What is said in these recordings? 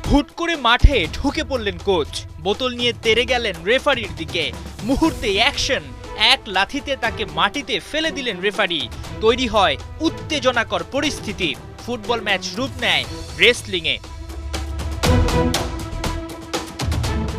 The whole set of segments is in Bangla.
হুট করে মাঠে ঢুকে পড়লেন কোচ, বোতল নিয়ে তেড়ে গেলেন রেফারির দিকে। মুহূর্তে অ্যাকশন, এক লাথিতে তাকে মাটিতে ফেলে দিলেন রেফারি। তৈরি হয় উত্তেজনাকর পরিস্থিতি। ফুটবল ম্যাচ রূপ নেয় রেসলিংয়ে।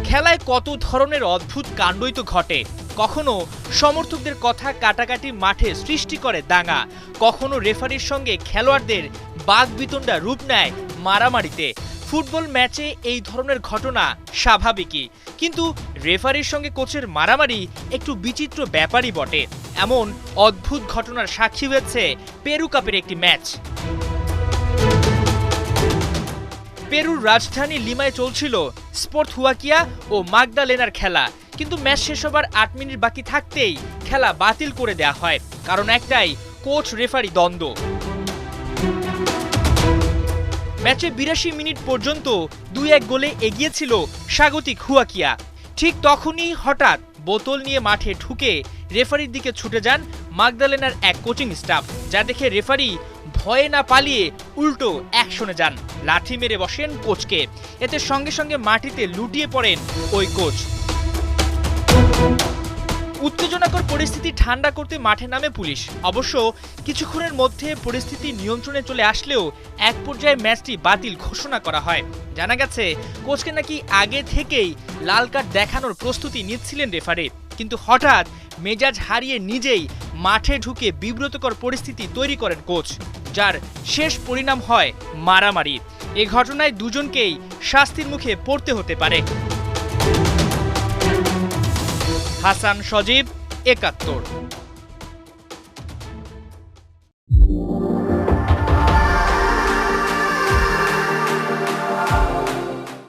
খেলায় কত ধরনের অদ্ভুত কাণ্ডই তো ঘটে। কখনো সমর্থকদের কথা কাটাকাটি মাঠে সৃষ্টি করে দাঙ্গা, কখনো রেফারির সঙ্গে খেলোয়াড়দের বাকবিতণ্ডা রূপ নেয় মারামারিতে। ফুটবল ম্যাচে এই ধরনের ঘটনা স্বাভাবিকই, কিন্তু রেফারির সঙ্গে কোচের মারামারি একটু বিচিত্র ব্যাপারই বটে। এমন অদ্ভুত ঘটনার সাক্ষী হয়েছে পেরু কাপের একটি ম্যাচ। পেরুর রাজধানী লিমায় চলছিল স্পোর্ট হুয়াকিয়া ও মাগদালেনার খেলা, কিন্তু ম্যাচ শেষ হবার ৮ মিনিট বাকি থাকতেই খেলা বাতিল করে দেওয়া হয়। কারণ একটাই, কোচ রেফারি দ্বন্দ্ব। ম্যাচে ৮২ মিনিট পর্যন্ত ২-১ গোলে এগিয়েছিল স্বাগতিক হুয়াকিয়া। ঠিক তখনই হঠাৎ বোতল নিয়ে মাঠে ঢুকে রেফারির দিকে ছুটে যান মাগদালেনার এক কোচিং স্টাফ, যা দেখে রেফারি ভয়ে না পালিয়ে উল্টো অ্যাকশনে যান, লাঠি মেরে বসেন কোচকে। এতে সঙ্গে সঙ্গে মাটিতে লুটিয়ে পড়েন ওই কোচ। উত্তেজনাকর পরিস্থিতি ঠান্ডা করতে মাঠে নামে পুলিশ। অবশ্য কিছুক্ষণের মধ্যে পরিস্থিতি নিয়ন্ত্রণে চলে আসলেও এক পর্যায়ে ম্যাচটি বাতিল ঘোষণা করা হয়। জানা গেছে, কোচকে নাকি আগে থেকেই লাল কার্ড দেখানোর প্রস্তুতি নিচ্ছিলেন রেফারি, কিন্তু হঠাৎ মেজাজ হারিয়ে নিজেই মাঠে ঢুকে বিব্রতকর পরিস্থিতি তৈরি করেন কোচ, যার শেষ পরিণাম হয় মারামারি। এ ঘটনায় দুজনকেই শাস্তির মুখে পড়তে হতে পারে। হাসান সজীব, ৭১।